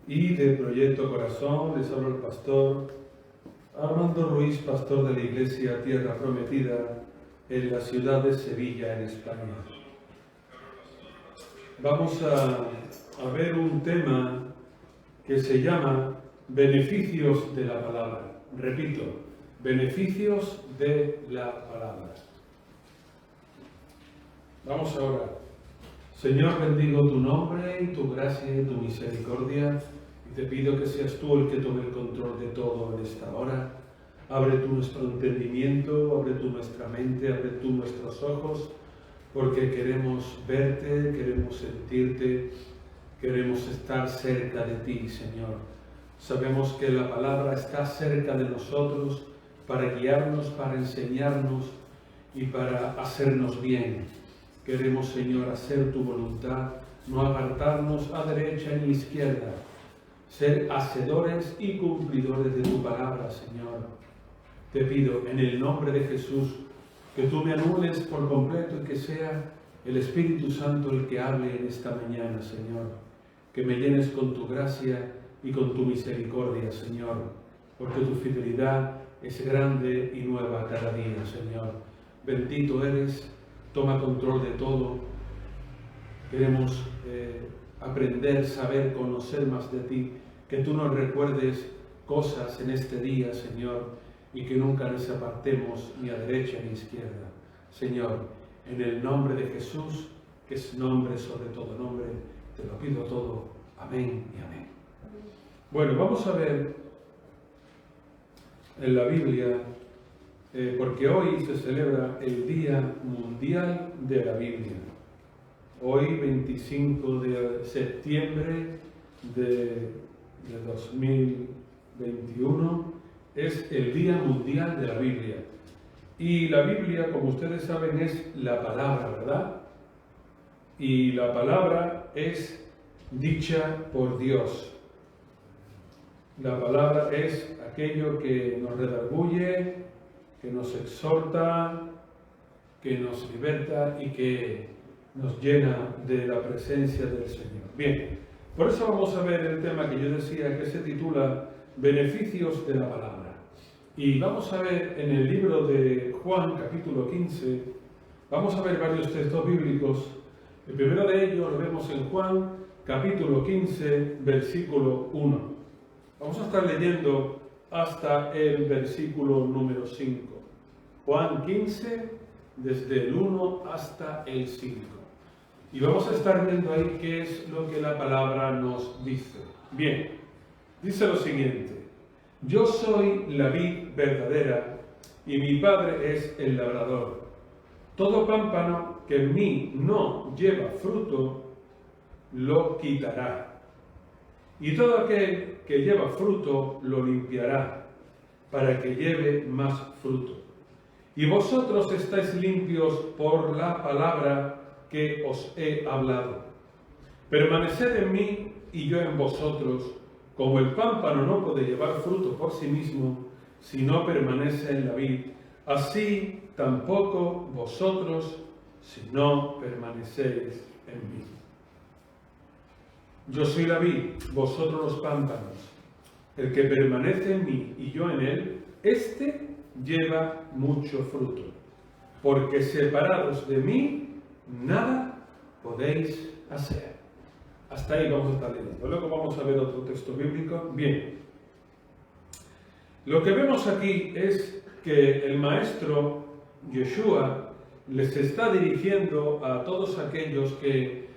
Y de Proyecto Corazón les habla el pastor Armando Ruiz, pastor de la Iglesia Tierra Prometida en la ciudad de Sevilla, en España. Vamos a ver un tema que se llama beneficios de la palabra. Repito, beneficios de la palabra. Vamos ahora. Señor, bendigo tu nombre y tu gracia y tu misericordia, y te pido que seas tú el que tome el control de todo en esta hora. Abre tú nuestro entendimiento, abre tú nuestra mente, abre tú nuestros ojos, porque queremos verte, queremos sentirte, queremos estar cerca de ti, Señor. Sabemos que la palabra está cerca de nosotros para guiarnos, para enseñarnos y para hacernos bien. Queremos, Señor, hacer tu voluntad, no apartarnos a derecha ni izquierda, ser hacedores y cumplidores de tu palabra, Señor. Te pido, en el nombre de Jesús, que tú me anules por completo y que sea el Espíritu Santo el que hable en esta mañana, Señor. Que me llenes con tu gracia y con tu misericordia, Señor, porque tu fidelidad es grande y nueva cada día, Señor. Bendito eres. Toma control de todo. Queremos aprender, saber, conocer más de ti. Que tú nos recuerdes cosas en este día, Señor, y que nunca nos apartemos ni a derecha ni a izquierda. Señor, en el nombre de Jesús, que es nombre sobre todo nombre, te lo pido todo. Amén y amén. Bueno, vamos a ver en la Biblia, porque hoy se celebra el Día Mundial de la Biblia. Hoy, 25 de septiembre de 2021, es el Día Mundial de la Biblia. Y la Biblia, como ustedes saben, es la palabra, ¿verdad? Y la palabra es dicha por Dios. La palabra es aquello que nos redarguye, que nos exhorta, que nos liberta y que nos llena de la presencia del Señor. Bien, por eso vamos a ver el tema que yo decía, que se titula Beneficios de la Palabra. Y vamos a ver en el libro de Juan, capítulo 15, vamos a ver varios textos bíblicos. El primero de ellos lo vemos en Juan, capítulo 15, versículo 1. Vamos a estar leyendo hasta el versículo número 5. Juan 15, desde el 1 hasta el 5. Y vamos a estar viendo ahí qué es lo que la palabra nos dice. Bien, dice lo siguiente: yo soy la vid verdadera y mi Padre es el labrador. Todo pámpano que en mí no lleva fruto, lo quitará. Y todo aquel que lleva fruto, lo limpiará, para que lleve más fruto. Y vosotros estáis limpios por la palabra que os he hablado. Permaneced en mí y yo en vosotros, como el pámpano no puede llevar fruto por sí mismo, si no permanece en la vid, así tampoco vosotros, si no permanecéis en mí. Yo soy la vid, vosotros los pámpanos. El que permanece en mí y yo en él, éste lleva mucho fruto, porque separados de mí, nada podéis hacer. Hasta ahí vamos a estar leyendo. Luego vamos a ver otro texto bíblico. Bien. Lo que vemos aquí es que el maestro Yeshua les está dirigiendo a todos aquellos que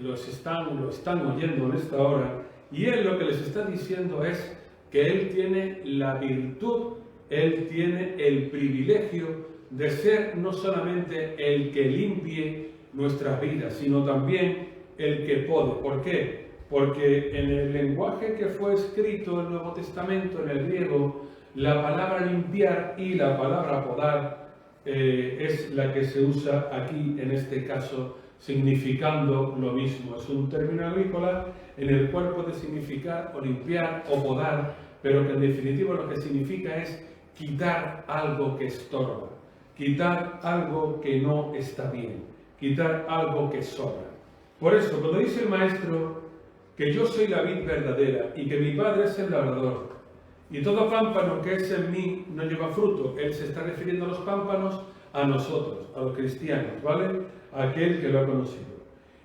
lo están oyendo en esta hora, y él lo que les está diciendo es que él tiene la virtud, él tiene el privilegio de ser no solamente el que limpie nuestras vidas, sino también el que puede. ¿Por qué? Porque en el lenguaje que fue escrito en el Nuevo Testamento, en el griego, la palabra limpiar y la palabra podar es la que se usa aquí, en este caso, significando lo mismo. Es un término agrícola en el cual puede significar o limpiar o podar, pero que en definitiva lo que significa es quitar algo que estorba, quitar algo que no está bien, quitar algo que sobra. Por eso, cuando dice el maestro que yo soy la vid verdadera y que mi Padre es el labrador, y todo pámpano que es en mí no lleva fruto, él se está refiriendo a los pámpanos, a nosotros, a los cristianos, ¿vale? A aquel que lo ha conocido.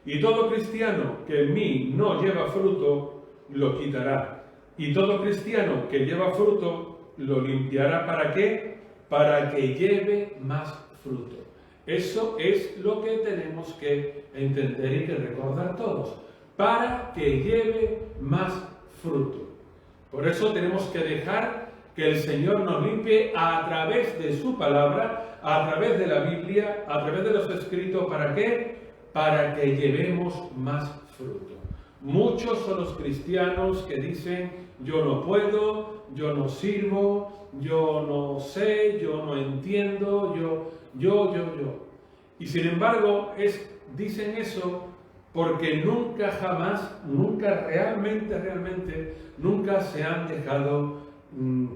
Y todo cristiano que en mí no lleva fruto, lo quitará. Y todo cristiano que lleva fruto, lo limpiará. ¿Para qué? Para que lleve más fruto. Eso es lo que tenemos que entender y que recordar todos. Para que lleve más fruto. Por eso tenemos que dejar que el Señor nos limpie a través de su palabra, a través de la Biblia, a través de los escritos. ¿Para qué? Para que llevemos más fruto. Muchos son los cristianos que dicen, yo no puedo, yo no sirvo, yo no sé, yo no entiendo, yo. Y sin embargo, dicen eso porque nunca jamás, nunca realmente, nunca se han dejado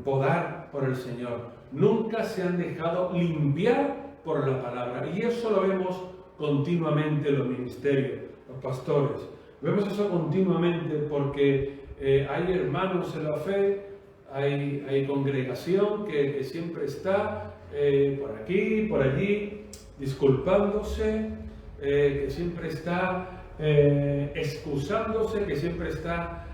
podar por el Señor, nunca se han dejado limpiar por la palabra. Y eso lo vemos continuamente en los ministerios, los pastores. Vemos eso continuamente porque hay hermanos en la fe, hay congregación que siempre está por aquí, por allí, disculpándose, que siempre está excusándose, que siempre está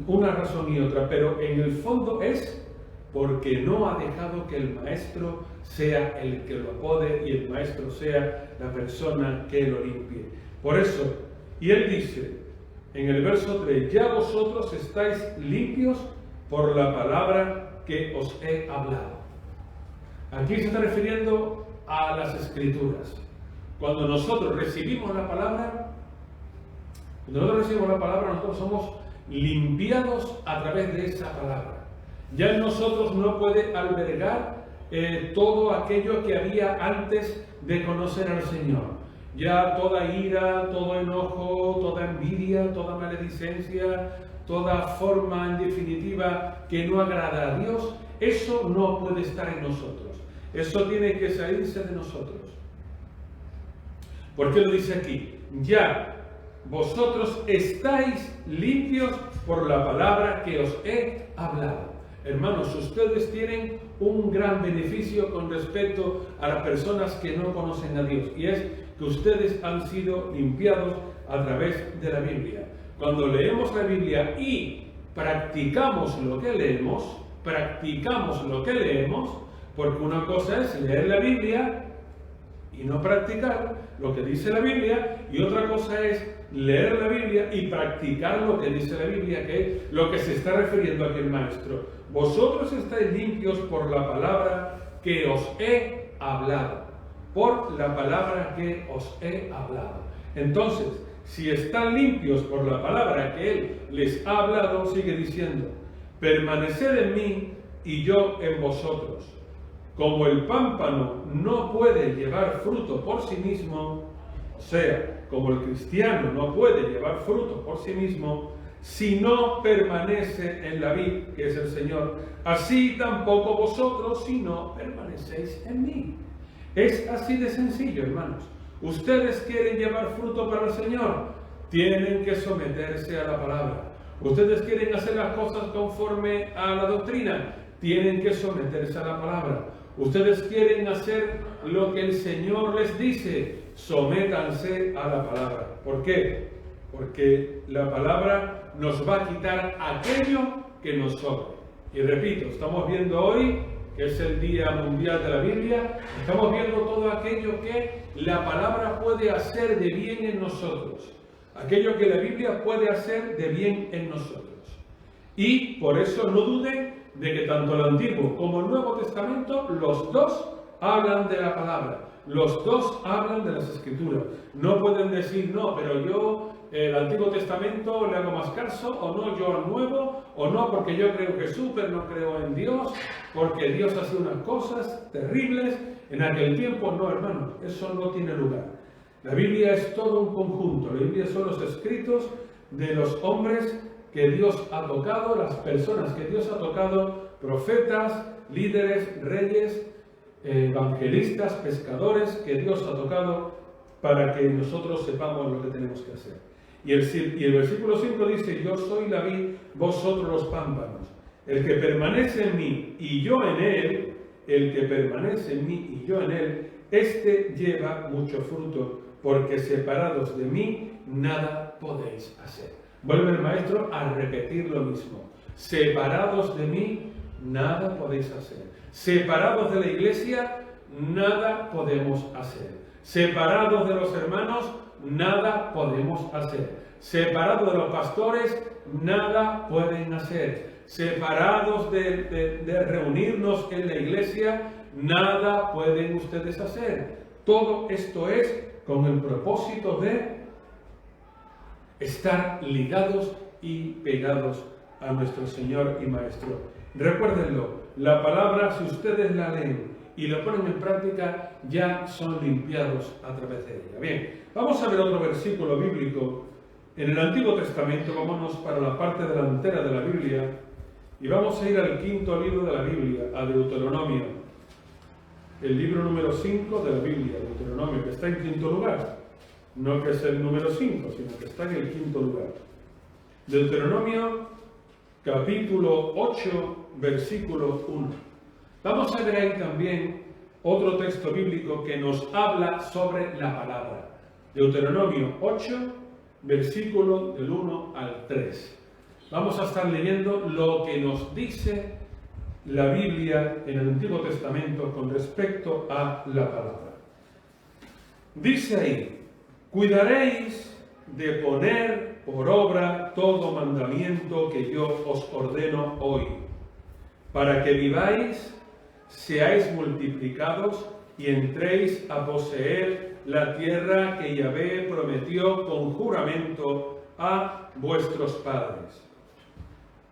una razón y otra, pero en el fondo es porque no ha dejado que el maestro sea el que lo apode y el maestro sea la persona que lo limpie. Por eso, y él dice en el verso 3, ya vosotros estáis limpios por la palabra que os he hablado. Aquí se está refiriendo a las Escrituras. Cuando nosotros recibimos la palabra, nosotros somos limpiados a través de esa palabra. Ya en nosotros no puede albergar todo aquello que había antes de conocer al Señor. Ya toda ira, todo enojo, toda envidia, toda maledicencia, toda forma en definitiva que no agrada a Dios, eso no puede estar en nosotros. Eso tiene que salirse de nosotros. ¿Por qué lo dice aquí? Ya vosotros estáis limpios por la palabra que os he hablado. Hermanos, ustedes tienen un gran beneficio con respecto a las personas que no conocen a Dios, y es que ustedes han sido limpiados a través de la Biblia. Cuando leemos la Biblia y practicamos lo que leemos, porque una cosa es leer la Biblia y no practicar lo que dice la Biblia, y otra cosa es leer la Biblia y practicar lo que dice la Biblia, que es lo que se está refiriendo aquí el maestro. Vosotros estáis limpios por la palabra que os he hablado. Por la palabra que os he hablado. Entonces, si están limpios por la palabra que Él les ha hablado, sigue diciendo, permaneced en mí y yo en vosotros. Como el pámpano no puede llevar fruto por sí mismo, o sea, como el cristiano no puede llevar fruto por sí mismo, si no permanece en la vid, que es el Señor, así tampoco vosotros si no permanecéis en mí. Es así de sencillo, hermanos. Ustedes quieren llevar fruto para el Señor, tienen que someterse a la palabra. Ustedes quieren hacer las cosas conforme a la doctrina, tienen que someterse a la palabra. Ustedes quieren hacer lo que el Señor les dice, sométanse a la palabra. ¿Por qué? Porque la palabra nos va a quitar aquello que nos sobra. Y repito, estamos viendo hoy, que es el Día Mundial de la Biblia, estamos viendo todo aquello que la palabra puede hacer de bien en nosotros. Aquello que la Biblia puede hacer de bien en nosotros. Y por eso no duden de que tanto el Antiguo como el Nuevo Testamento, los dos hablan de la palabra. Los dos hablan de las Escrituras. No pueden decir, no, pero yo el Antiguo Testamento le hago más caso, o no, yo al Nuevo, o no, porque yo creo en Jesús, pero no creo en Dios, porque Dios hace unas cosas terribles en aquel tiempo. No, hermano, eso no tiene lugar. La Biblia es todo un conjunto. La Biblia son los escritos de los hombres que Dios ha tocado, las personas que Dios ha tocado, profetas, líderes, reyes, evangelistas, pescadores, que Dios ha tocado para que nosotros sepamos lo que tenemos que hacer. Y el versículo 5 dice: yo soy la vid, vosotros los pámpanos. El que permanece en mí y yo en él, el que permanece en mí y yo en él, este lleva mucho fruto, porque separados de mí nada podéis hacer. Vuelve el maestro a repetir lo mismo. Separados de mí nada podéis hacer. Separados de la iglesia nada podemos hacer. Separados de los hermanos nada podemos hacer. Separados de los pastores nada pueden hacer. Separados de reunirnos en la iglesia nada pueden ustedes hacer. Todo esto es con el propósito de estar ligados y pegados a nuestro Señor y Maestro. Recuérdenlo, la palabra, si ustedes la leen y la ponen en práctica, ya son limpiados a través de ella. Bien, vamos a ver otro versículo bíblico. En el Antiguo Testamento, vámonos para la parte delantera de la Biblia y vamos a ir al quinto libro de la Biblia, a Deuteronomio. El libro número 5 de la Biblia, Deuteronomio, que está en quinto lugar. No que es el número 5, sino que está en el quinto lugar. Deuteronomio, capítulo 8, versículo 1. Vamos a ver ahí también otro texto bíblico que nos habla sobre la palabra. Deuteronomio 8, versículo del 1 al 3. Vamos a estar leyendo lo que nos dice la Biblia en el Antiguo Testamento con respecto a la palabra. Dice ahí: cuidaréis de poner por obra todo mandamiento que yo os ordeno hoy, para que viváis, seáis multiplicados y entréis a poseer la tierra que Yahvé prometió con juramento a vuestros padres.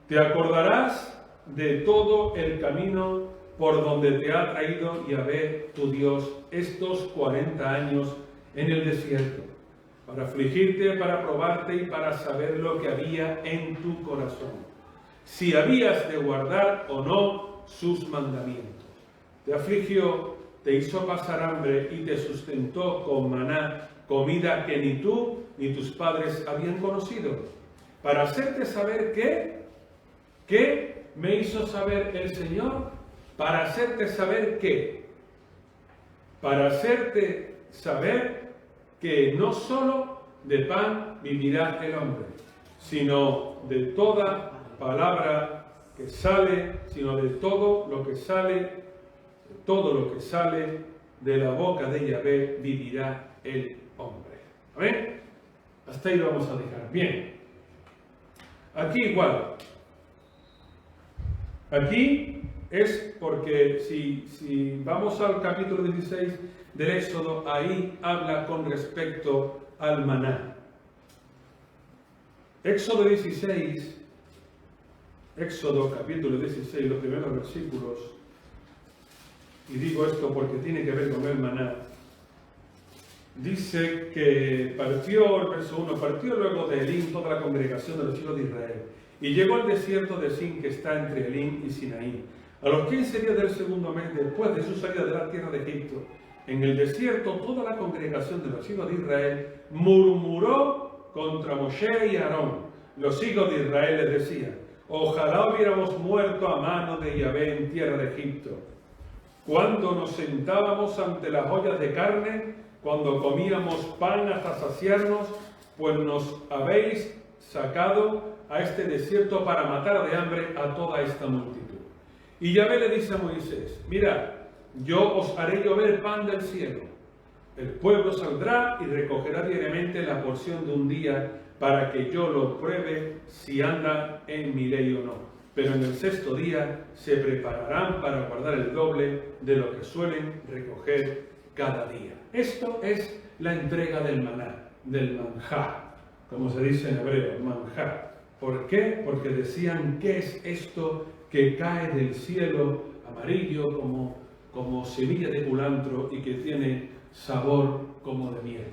Te acordarás de todo el camino por donde te ha traído Yahvé tu Dios estos 40 años en el desierto, para afligirte, para probarte y para saber lo que había en tu corazón, si habías de guardar o no sus mandamientos. Te afligió, te hizo pasar hambre y te sustentó con maná, comida que ni tú ni tus padres habían conocido, para hacerte saber ¿qué me hizo saber el Señor? Para hacerte saber ¿qué? Para hacerte saber que no solo de pan vivirá el hombre, sino de toda palabra que sale, sino de todo lo que sale de la boca de Yahvé vivirá el hombre. ¿Amén? Hasta ahí lo vamos a dejar. Bien. Aquí igual. Aquí es porque si vamos al capítulo 16 del Éxodo, ahí habla con respecto al maná. Éxodo capítulo 16, los primeros versículos, y digo esto porque tiene que ver con el maná. Dice que partió, el verso 1, partió luego de Elín toda la congregación de los hijos de Israel, y llegó al desierto de Sin, que está entre Elín y Sinaí, a los 15 días del segundo mes después de su salida de la tierra de Egipto. En el desierto toda la congregación de los hijos de Israel murmuró contra Moshe y Aarón. Los hijos de Israel les decían: ojalá hubiéramos muerto a mano de Yahvé en tierra de Egipto, cuando nos sentábamos ante las ollas de carne, cuando comíamos pan hasta saciarnos, pues nos habéis sacado a este desierto para matar de hambre a toda esta multitud. Y Yahvé le dice a Moisés: mira, yo os haré llover pan del cielo. El pueblo saldrá y recogerá diariamente la porción de un día, para que yo lo pruebe si anda en mi ley o no. Pero en el sexto día se prepararán para guardar el doble de lo que suelen recoger cada día. Esto es la entrega del maná, del manjá, como se dice en hebreo, manjar. ¿Por qué? Porque decían, ¿qué es esto que cae del cielo amarillo como semilla de culantro y que tiene sabor como de miel?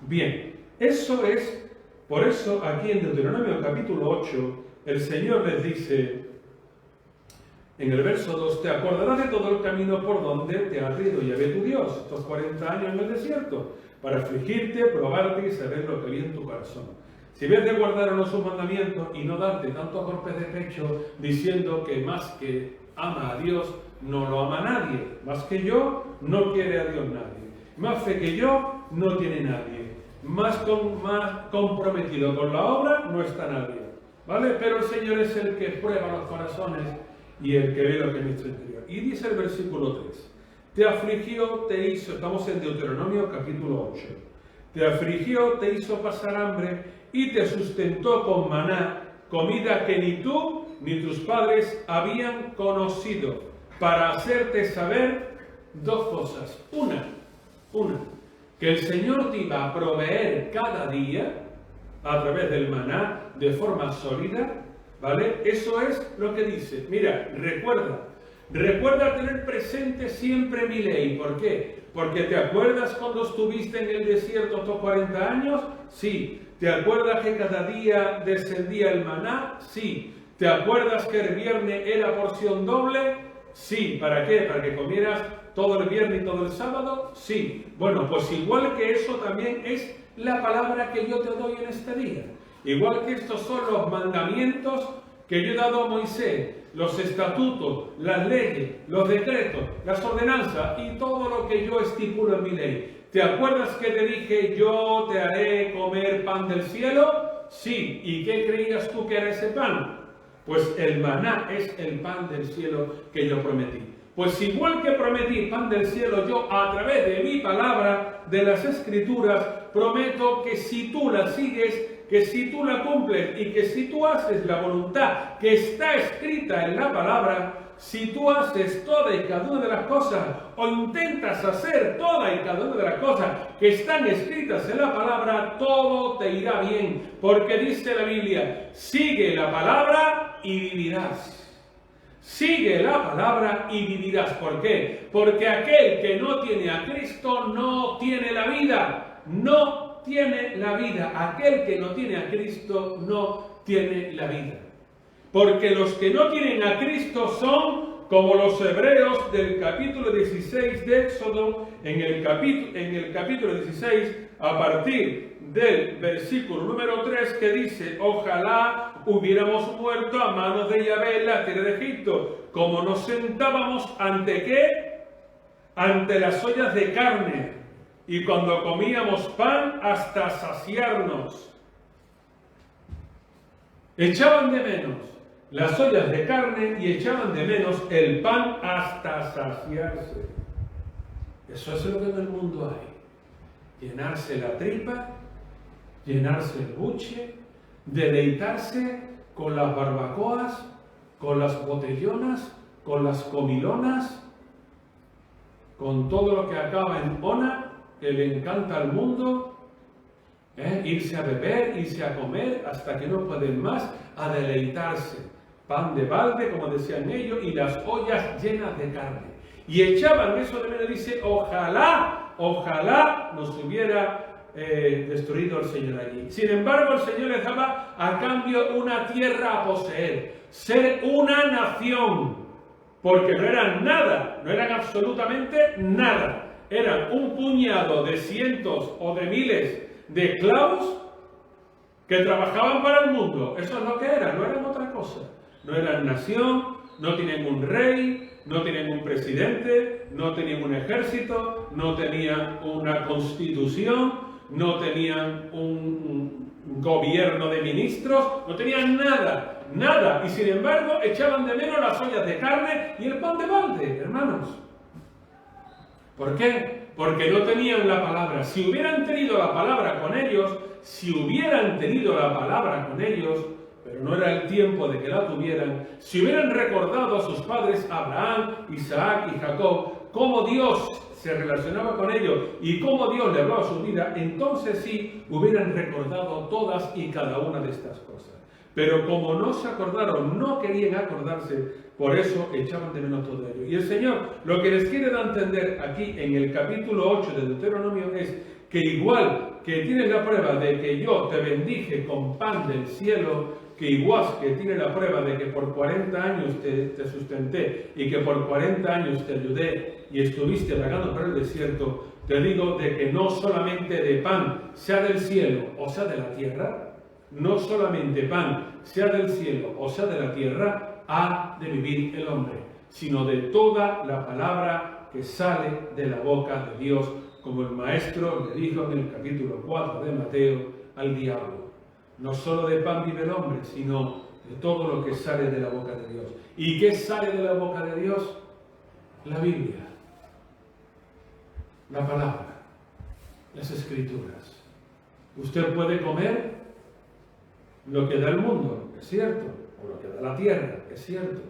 Bien, eso es, por eso aquí en Deuteronomio capítulo 8, el Señor les dice, en el verso 2, te acordarás de todo el camino por donde te ha traído Yahvé tu Dios, estos 40 años en el desierto, para afligirte, probarte y saber lo que había en tu corazón. Si ves de guardar unos sus mandamientos y no darte tantos golpes de pecho diciendo que más que ama a Dios, no lo ama nadie. Más que yo, no quiere a Dios nadie. Más fe que yo, no tiene nadie. Más comprometido con la obra, no está nadie. ¿Vale? Pero el Señor es el que prueba los corazones y el que ve lo que es nuestro interior. Y dice el versículo 3, te afligió, te hizo, estamos en Deuteronomio capítulo 8, te afligió, te hizo pasar hambre y te sustentó con maná, comida que ni tú ni tus padres habían conocido, para hacerte saber dos cosas. Una, que el Señor te iba a proveer cada día a través del maná de forma sólida, ¿vale? Eso es lo que dice. Mira, recuerda tener presente siempre mi ley. ¿Por qué? Porque ¿te acuerdas cuando estuviste en el desierto estos 40 años? Sí. ¿Te acuerdas que cada día descendía el maná? Sí. ¿Te acuerdas que el viernes era porción doble? Sí. ¿Para qué? ¿Para que comieras todo el viernes y todo el sábado? Sí. Bueno, pues igual que eso también es la palabra que yo te doy en este día. Igual que estos son los mandamientos que yo he dado a Moisés, los estatutos, las leyes, los decretos, las ordenanzas y todo lo que yo estipulo en mi ley. ¿Te acuerdas que te dije, yo te haré comer pan del cielo? Sí. ¿Y qué creías tú que era ese pan? Pues el maná es el pan del cielo que yo prometí. Pues igual que prometí pan del cielo, yo a través de mi palabra, de las Escrituras, prometo que si tú la sigues, que si tú la cumples y que si tú haces la voluntad que está escrita en la palabra, si tú haces toda y cada una de las cosas o intentas hacer toda y cada una de las cosas que están escritas en la palabra, todo te irá bien. Porque dice la Biblia, sigue la palabra y vivirás. Sigue la palabra y vivirás. ¿Por qué? Porque aquel que no tiene a Cristo no tiene la vida. No tiene la vida. Aquel que no tiene a Cristo no tiene la vida. Porque los que no tienen a Cristo son como los hebreos del capítulo 16 de Éxodo, en el capítulo 16, a partir del versículo número 3, que dice, ojalá hubiéramos muerto a manos de Yahvé en la tierra de Egipto, como nos sentábamos ante ¿qué? Ante las ollas de carne, y cuando comíamos pan hasta saciarnos. Echaban de menos las ollas de carne y echaban de menos el pan hasta saciarse. Eso es lo que en el mundo hay. Llenarse la tripa, llenarse el buche, deleitarse con las barbacoas, con las botellonas, con las comilonas, con todo lo que acaba en ona, que le encanta al mundo, irse a beber, irse a comer hasta que no pueden más, a deleitarse. Pan de balde, como decían ellos, y las ollas llenas de carne. Y echaban eso de menos, dice, ojalá nos hubiera destruido el Señor allí. Sin embargo, el Señor les daba a cambio una tierra a poseer, ser una nación, porque no eran nada, no eran absolutamente nada. Eran un puñado de cientos o de miles de esclavos que trabajaban para el mundo. Eso es lo que eran, no eran otra cosa. No eran nación, no tienen un rey, no tienen un presidente, no tenían un ejército, no tenían una constitución, no tenían un gobierno de ministros, no tenían nada, nada. Y sin embargo echaban de menos las ollas de carne y el pan de balde, hermanos. ¿Por qué? Porque no tenían la palabra. Si hubieran tenido la palabra con ellos, pero no era el tiempo de que la tuvieran, si hubieran recordado a sus padres Abraham, Isaac y Jacob, cómo Dios se relacionaba con ellos y cómo Dios le hablaba a su vida, entonces sí hubieran recordado todas y cada una de estas cosas. Pero como no se acordaron, no querían acordarse, por eso echaban de menos todo ello. Y el Señor lo que les quiere dar a entender aquí en el capítulo 8 de Deuteronomio es que igual que tienes la prueba de que yo te bendije con pan del cielo, que igual que tienes la prueba de que por 40 años te sustenté y que por 40 años te ayudé y estuviste vagando por el desierto, te digo de que no solamente de pan, sea del cielo o sea de la tierra, no solamente pan, sea del cielo o sea de la tierra, ha de vivir el hombre, sino de toda la palabra que sale de la boca de Dios, como el maestro le dijo en el capítulo 4 de Mateo al diablo. No solo de pan vive el hombre, sino de todo lo que sale de la boca de Dios. ¿Y qué sale de la boca de Dios? La Biblia, la palabra, las Escrituras. Usted puede comer lo que da el mundo, es cierto, o lo que da la tierra, es cierto,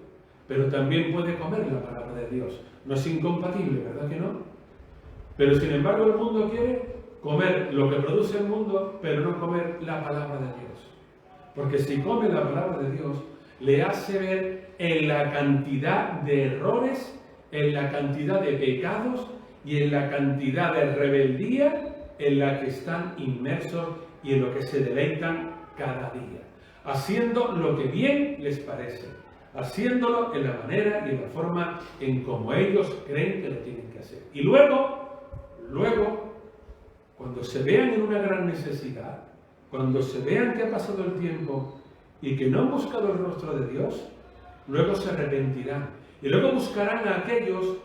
pero también puede comer la palabra de Dios. No es incompatible, ¿verdad que no? Pero sin embargo el mundo quiere comer lo que produce el mundo, pero no comer la palabra de Dios. Porque si come la palabra de Dios, le hace ver en la cantidad de errores, en la cantidad de pecados y en la cantidad de rebeldía en la que están inmersos y en lo que se deleitan cada día, haciendo lo que bien les parece, haciéndolo en la manera y en la forma en como ellos creen que lo tienen que hacer. Y luego, cuando se vean en una gran necesidad, cuando se vean que ha pasado el tiempo y que no han buscado el rostro de Dios, luego se arrepentirán y luego buscarán a aquellos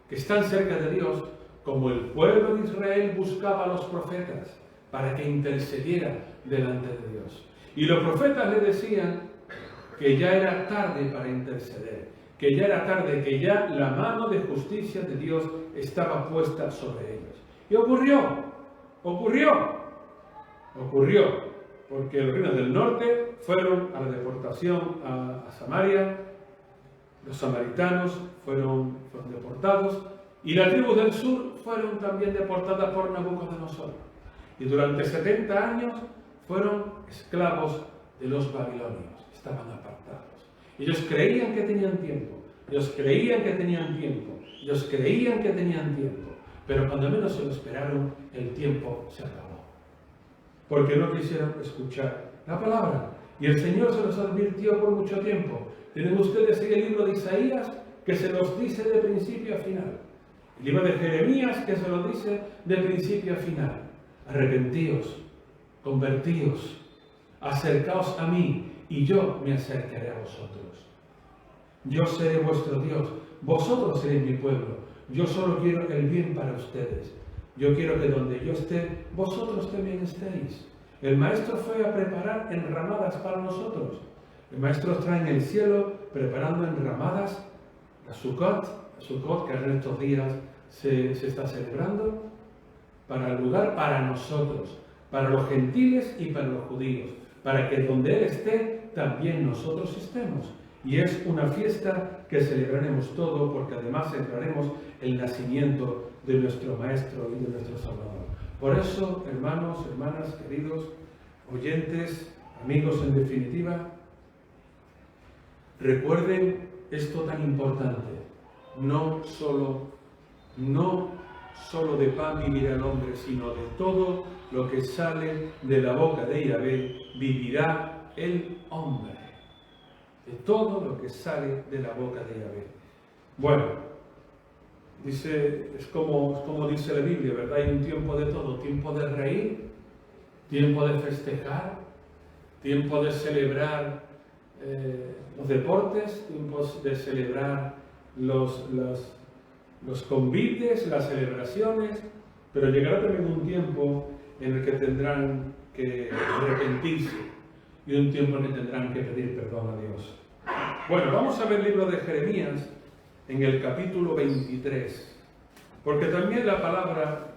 que están cerca de Dios, como el pueblo de Israel buscaba a los profetas para que intercedieran delante de Dios. Y los profetas le decían que ya era tarde para interceder, que ya era tarde, que ya la mano de justicia de Dios estaba puesta sobre ellos. Y ocurrió, porque los reinos del norte fueron a la deportación a Samaria, los samaritanos fueron deportados, y las tribus del sur fueron también deportadas por Nabucodonosor. Y durante 70 años fueron esclavos de los babilonios, estaban apartados. Ellos creían que tenían tiempo, pero cuando menos se lo esperaron, el tiempo se acabó. Porque no quisieron escuchar la palabra. Y el Señor se los advirtió por mucho tiempo. Tienen ustedes el libro de Isaías, que se los dice de principio a final. El libro de Jeremías, que se los dice de principio a final. Arrepentíos, convertíos, acercaos a mí, y yo me acercaré a vosotros. Yo seré vuestro Dios, vosotros seréis mi pueblo. Yo solo quiero el bien para ustedes. Yo quiero que donde yo esté, vosotros también estéis. El Maestro fue a preparar enramadas para nosotros. El Maestro está en el cielo preparando enramadas, la Sukkot, que en estos días se está celebrando, para el lugar para nosotros, para los gentiles y para los judíos, para que donde Él esté, también nosotros estemos. Y es una fiesta que celebraremos todo, porque además celebraremos el nacimiento de nuestro Maestro y de nuestro Salvador. Por eso, hermanos, hermanas, queridos oyentes, amigos en definitiva, recuerden esto tan importante: no solo de pan vivirá el hombre, sino de todo lo que sale de la boca de Yahvé vivirá el hombre. De todo lo que sale de la boca de Yahvé. Bueno, es como dice la Biblia, ¿verdad? Hay un tiempo de todo: tiempo de reír, tiempo de festejar, tiempo de celebrar los deportes, tiempos de celebrar los convites, las celebraciones, pero llegará también un tiempo en el que tendrán que arrepentirse y un tiempo en el que tendrán que pedir perdón a Dios. Bueno, vamos a ver el libro de Jeremías en el capítulo 23, porque también la palabra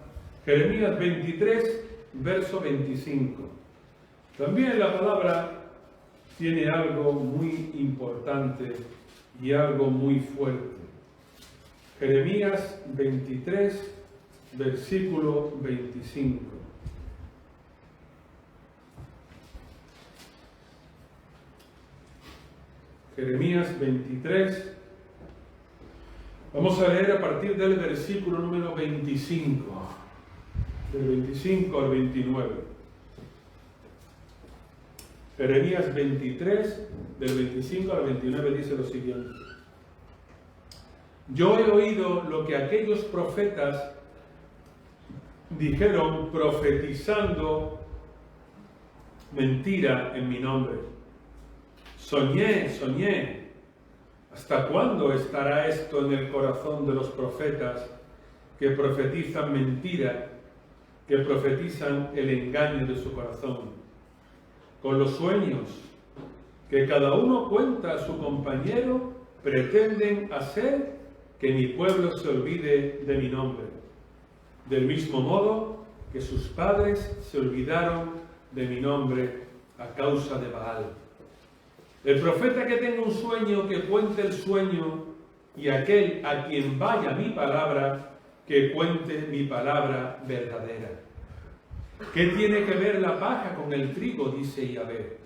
Jeremías 23, verso 25, también la palabra tiene algo muy importante y algo muy fuerte. Jeremías 23, versículo 25. Jeremías 23. Vamos a leer a partir del versículo número 25. Del 25 al 29. Jeremías 23, del 25 al 29 dice lo siguiente. Yo he oído lo que aquellos profetas dijeron profetizando mentira en mi nombre. Soñé, soñé. ¿Hasta cuándo estará esto en el corazón de los profetas que profetizan mentira, que profetizan el engaño de su corazón? Con los sueños que cada uno cuenta a su compañero, pretenden hacer que mi pueblo se olvide de mi nombre, del mismo modo que sus padres se olvidaron de mi nombre a causa de Baal. El profeta que tenga un sueño, que cuente el sueño, y aquel a quien vaya mi palabra, que cuente mi palabra verdadera. ¿Qué tiene que ver la paja con el trigo? Dice Yahvé.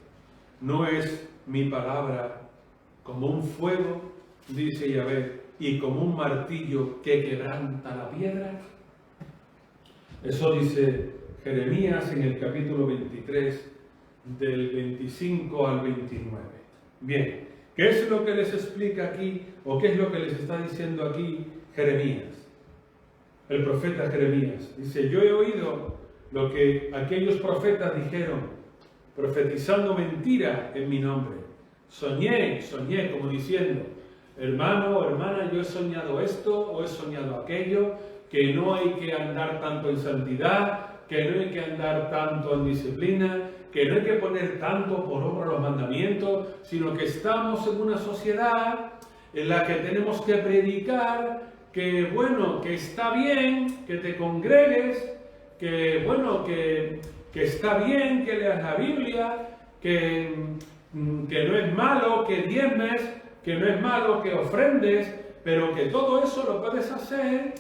¿No es mi palabra como un fuego, dice Yahvé, y como un martillo que quebranta la piedra? Eso dice Jeremías en el capítulo 23, del 25 al 29. Bien, ¿qué es lo que les explica aquí, o qué es lo que les está diciendo aquí Jeremías? El profeta Jeremías dice: yo he oído lo que aquellos profetas dijeron, profetizando mentira en mi nombre. Soñé, soñé, como diciendo: hermano o hermana, yo he soñado esto o he soñado aquello, que no hay que andar tanto en santidad, que no hay que andar tanto en disciplina, que no hay que poner tanto por obra los mandamientos, sino que estamos en una sociedad en la que tenemos que predicar que, bueno, que está bien que te congregues, que, bueno, que está bien que leas la Biblia, que no es malo que diezmes, que no es malo que ofrendes, pero que todo eso lo puedes hacer,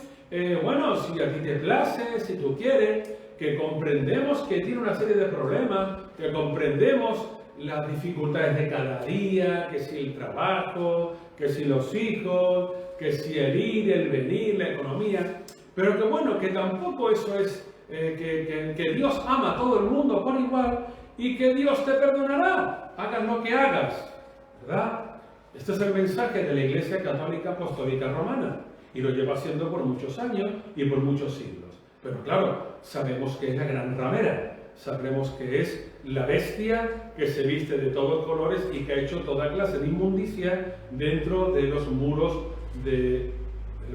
bueno, si a ti te place, si tú quieres, que comprendemos que tiene una serie de problemas, que comprendemos las dificultades de cada día, que si el trabajo, que si los hijos, que si el ir, el venir, la economía, pero que bueno, que tampoco eso es, que Dios ama a todo el mundo por igual y que Dios te perdonará, hagas lo que hagas, ¿verdad? Este es el mensaje de la Iglesia Católica Apostólica Romana y lo lleva haciendo por muchos años y por muchos siglos. Pero claro, sabemos que es la gran ramera, sabemos que es la bestia que se viste de todos colores y que ha hecho toda clase de inmundicia dentro de los muros del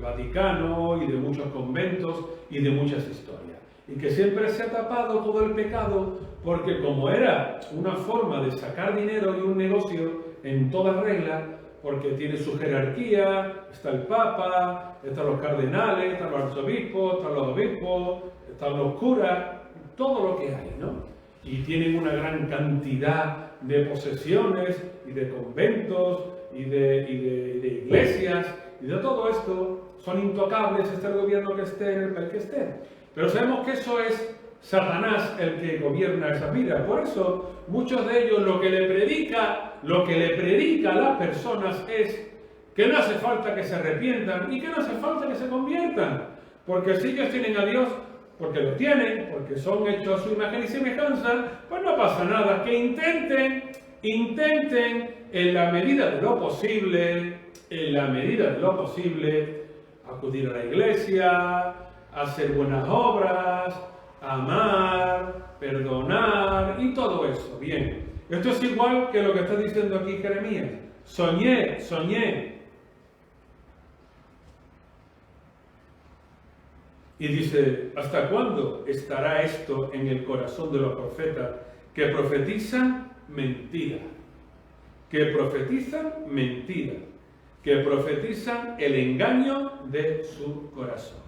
Vaticano y de muchos conventos y de muchas historias. Y que siempre se ha tapado todo el pecado porque como era una forma de sacar dinero y un negocio en toda regla, porque tiene su jerarquía, está el Papa, están los cardenales, están los arzobispos, están los obispos, están los curas, todo lo que hay, ¿no? Y tienen una gran cantidad de posesiones y de conventos y de iglesias, y de todo esto son intocables, esté el gobierno que esté en el país que esté. Pero sabemos que eso es Satanás el que gobierna esa vida. Por eso muchos de ellos lo que le predica a las personas es que no hace falta que se arrepientan y que no hace falta que se conviertan, porque si ellos tienen a Dios, porque lo tienen, porque son hechos a su imagen y semejanza, pues no pasa nada. Que intenten en la medida de lo posible, acudir a la iglesia, hacer buenas obras, amar, perdonar y todo eso. Bien, esto es igual que lo que está diciendo aquí Jeremías. Soñé, soñé. Y dice: ¿hasta cuándo estará esto en el corazón de los profetas que profetizan mentira? Que profetizan mentira. Que profetizan el engaño de su corazón.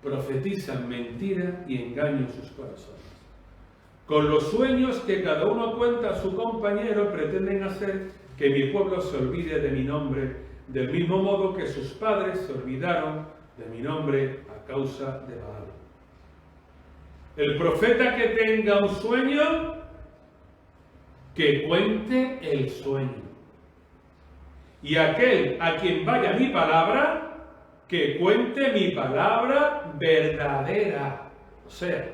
Profetizan mentira y engaño en sus corazones. Con los sueños que cada uno cuenta a su compañero pretenden hacer que mi pueblo se olvide de mi nombre, del mismo modo que sus padres se olvidaron de mi nombre a causa de Baal. El profeta que tenga un sueño, que cuente el sueño. Y aquel a quien vaya mi palabra, que cuente mi palabra verdadera. O sea,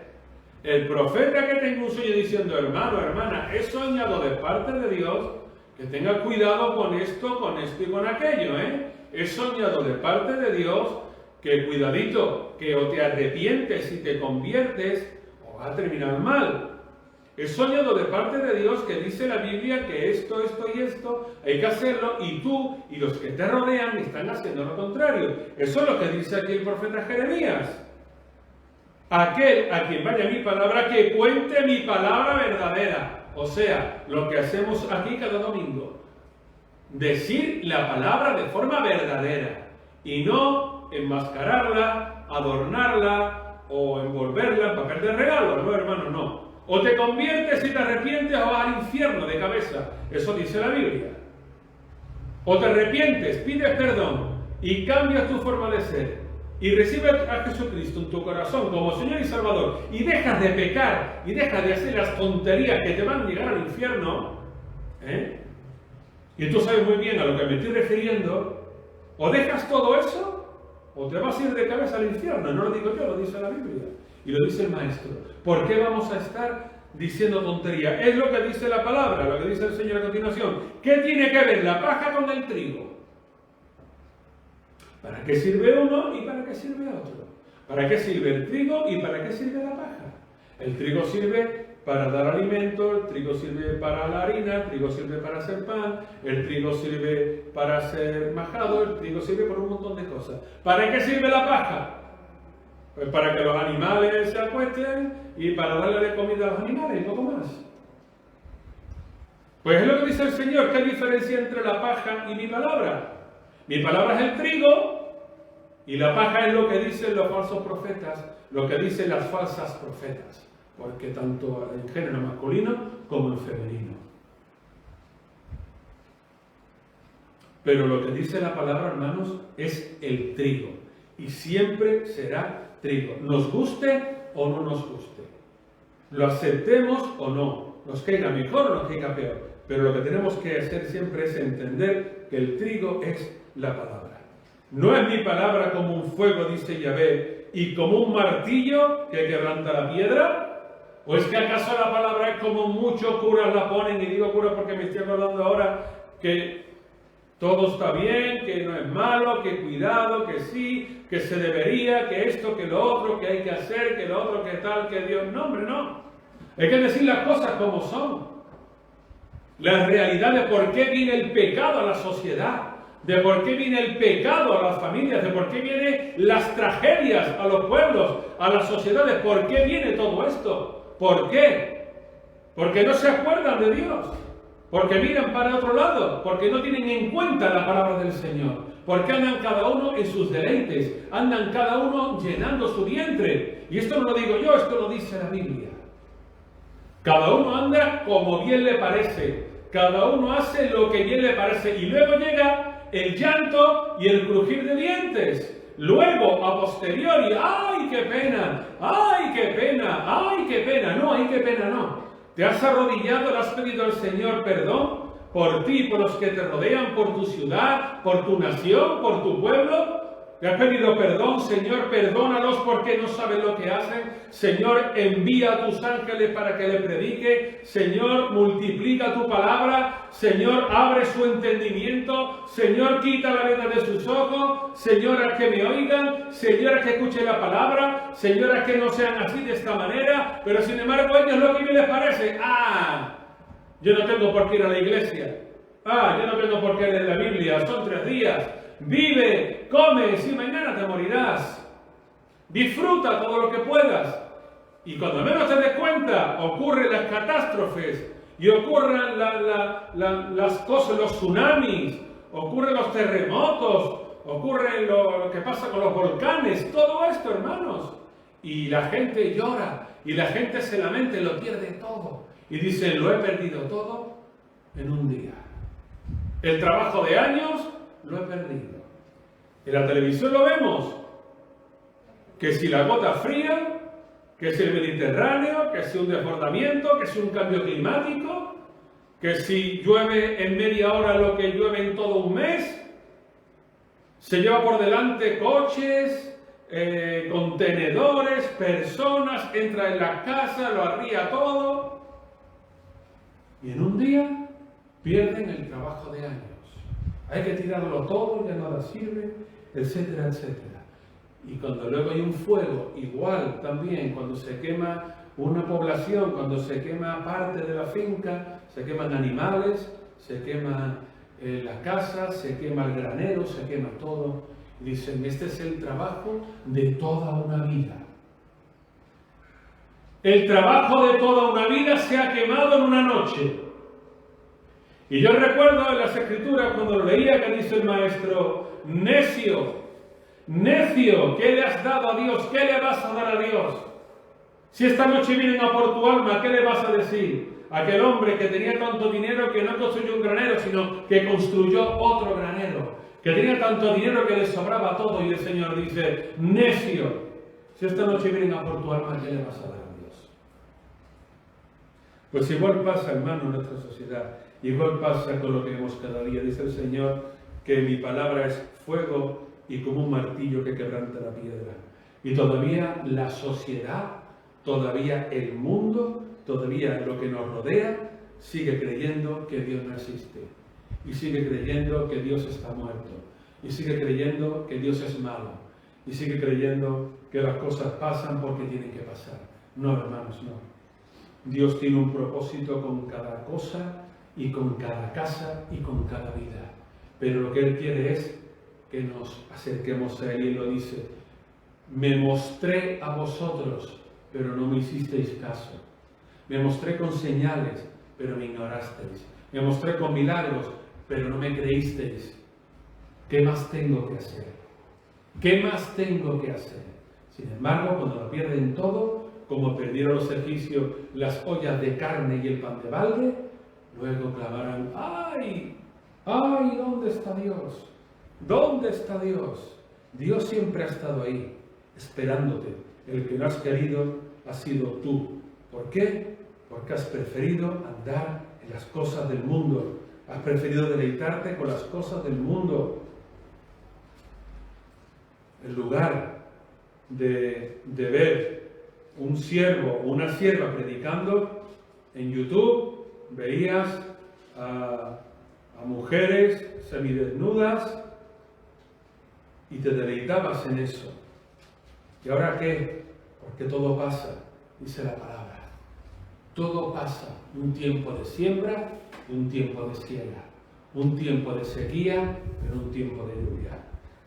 el profeta que tenga un sueño diciendo, hermano, hermana, he soñado de parte de Dios, que tenga cuidado con esto y con aquello, He soñado de parte de Dios, que cuidadito, que o te arrepientes y te conviertes, o va a terminar mal. He soñado de parte de Dios que dice la Biblia que esto y esto hay que hacerlo, y tú y los que te rodean están haciendo lo contrario. Eso es lo que dice aquí el profeta Jeremías. Aquel a quien vaya mi palabra, que cuente mi palabra verdadera. O sea, lo que hacemos aquí cada domingo. Decir la palabra de forma verdadera y no enmascararla, adornarla o envolverla en papel de regalo. No, hermano, no. O te conviertes y te arrepientes o vas al infierno de cabeza. Eso dice la Biblia. O te arrepientes, pides perdón y cambias tu forma de ser y recibes a Jesucristo en tu corazón como Señor y Salvador y dejas de pecar y dejas de hacer las tonterías que te van a llegar al infierno, y tú sabes muy bien a lo que me estoy refiriendo. O dejas todo eso o te vas a ir de cabeza al infierno. No lo digo yo, lo dice la Biblia y lo dice el Maestro. ¿Por qué vamos a estar diciendo tontería? Es lo que dice la palabra, lo que dice el Señor a continuación. ¿Qué tiene que ver la paja con el trigo? ¿Para qué sirve uno y para qué sirve otro? ¿Para qué sirve el trigo y para qué sirve la paja? El trigo sirve para dar alimento, el trigo sirve para la harina, el trigo sirve para hacer pan, el trigo sirve para ser majado, el trigo sirve por un montón de cosas. ¿Para qué sirve la paja? Pues para que los animales se acuesten y para darle de comida a los animales y poco más. Pues es lo que dice el Señor. ¿Qué diferencia entre la paja y mi palabra? Mi palabra es el trigo y la paja es lo que dicen los falsos profetas, lo que dicen las falsas profetas, porque tanto en género masculino como en femenino. Pero lo que dice la palabra, hermanos, es el trigo y siempre será trigo, nos guste o no nos guste, lo aceptemos o no, nos caiga mejor o nos caiga peor, pero lo que tenemos que hacer siempre es entender que el trigo es la palabra. No es mi palabra como un fuego, dice Yahvé, y como un martillo que quebranta la piedra. ¿O es que acaso la palabra es como muchos curas la ponen? Y digo curas porque me estoy acordando ahora que todo está bien, que no es malo, que cuidado, que sí, que se debería, que esto, que lo otro, que hay que hacer, que lo otro, que tal, que Dios. No, hombre, no. Hay que decir las cosas como son. La realidad de por qué viene el pecado a la sociedad, de por qué viene el pecado a las familias, de por qué vienen las tragedias a los pueblos, a las sociedades. ¿Por qué viene todo esto? ¿Por qué? Porque no se acuerdan de Dios. Porque miran para otro lado, porque no tienen en cuenta la palabra del Señor, porque andan cada uno en sus deleites, andan cada uno llenando su vientre. Y esto no lo digo yo, esto lo dice la Biblia. Cada uno anda como bien le parece, cada uno hace lo que bien le parece, y luego llega el llanto y el crujir de dientes. Luego, a posteriori, ¡ay, qué pena! ¡Ay, qué pena! ¡Ay, qué pena! No, ¡ay, qué pena! No. ¿Te has arrodillado, le has pedido al Señor perdón por ti, por los que te rodean, por tu ciudad, por tu nación, por tu pueblo? ¿Te has pedido perdón? Señor, perdónalos porque no saben lo que hacen. Señor, envía a tus ángeles para que le predique. Señor, multiplica tu palabra. Señor, abre su entendimiento. Señor, quita la venda de sus ojos. Señor, haz que me oigan. Señor, haz que escuchen la palabra. Señor, haz que no sean así de esta manera. Pero sin embargo, ellos lo que les parece. Yo no tengo por qué ir a la iglesia. Yo no tengo por qué leer la Biblia. Son 3 días. Vive, come, si mañana te morirás. Disfruta todo lo que puedas. Y cuando menos te des cuenta, ocurren las catástrofes y ocurren las cosas, los tsunamis, ocurren los terremotos, ocurre lo que pasa con los volcanes, todo esto, hermanos. y la gente llora, y la gente se lamenta y lo pierde todo. Y dice, lo he perdido todo en un día. El trabajo de años lo he perdido. En la televisión lo vemos, que si la gota fría, que si el Mediterráneo, que si un desbordamiento, que si un cambio climático, que si llueve en media hora lo que llueve en todo un mes, se lleva por delante coches, contenedores, personas, entra en la casa, lo arría todo, y en un día pierden el trabajo de años. Hay que tirarlo todo, ya nada sirve, etcétera, etcétera. Y cuando luego hay un fuego, igual también, cuando se quema una población, cuando se quema parte de la finca, se queman animales, se quema la casa, se quema el granero, se quema todo. Y dicen, este es el trabajo de toda una vida. El trabajo de toda una vida se ha quemado en una noche. Y yo recuerdo en las Escrituras, cuando lo leía, que dice el maestro, necio, necio, ¿qué le has dado a Dios? ¿Qué le vas a dar a Dios? Si esta noche vienen a por tu alma, ¿qué le vas a decir? Aquel hombre que tenía tanto dinero que no construyó un granero, sino que construyó otro granero. Que tenía tanto dinero que le sobraba todo. Y el Señor dice, necio, si esta noche vienen a por tu alma, ¿qué le vas a dar a Dios? Pues igual pasa, hermano, en nuestra sociedad. Igual pasa con lo que vemos cada día. Dice el Señor que mi palabra es fuego y como un martillo que quebranta la piedra. Y todavía la sociedad, todavía el mundo, todavía lo que nos rodea, sigue creyendo que Dios no existe. Y sigue creyendo que Dios está muerto. Y sigue creyendo que Dios es malo. Y sigue creyendo que las cosas pasan porque tienen que pasar. No, hermanos, no. Dios tiene un propósito con cada cosa y con cada casa y con cada vida. Pero lo que Él quiere es que nos acerquemos a Él, y Él lo dice, me mostré a vosotros, pero no me hicisteis caso. Me mostré con señales, pero me ignorasteis. Me mostré con milagros, pero no me creísteis. ¿Qué más tengo que hacer? ¿Qué más tengo que hacer? Sin embargo, cuando lo pierden todo, como perdieron los egipcios las ollas de carne y el pan de balde, luego clamarán, ¡ay! ¡Ay! ¿Dónde está Dios? ¿Dónde está Dios? Dios siempre ha estado ahí, esperándote. El que no has querido ha sido tú. ¿Por qué? Porque has preferido andar en las cosas del mundo. Has preferido deleitarte con las cosas del mundo. En lugar de ver un siervo o una sierva predicando, en YouTube veías a mujeres semidesnudas y te deleitabas en eso. ¿Y ahora qué? Porque todo pasa, dice la palabra. Todo pasa. Un tiempo de siembra y un tiempo de siega. Un tiempo de sequía, pero un tiempo de lluvia.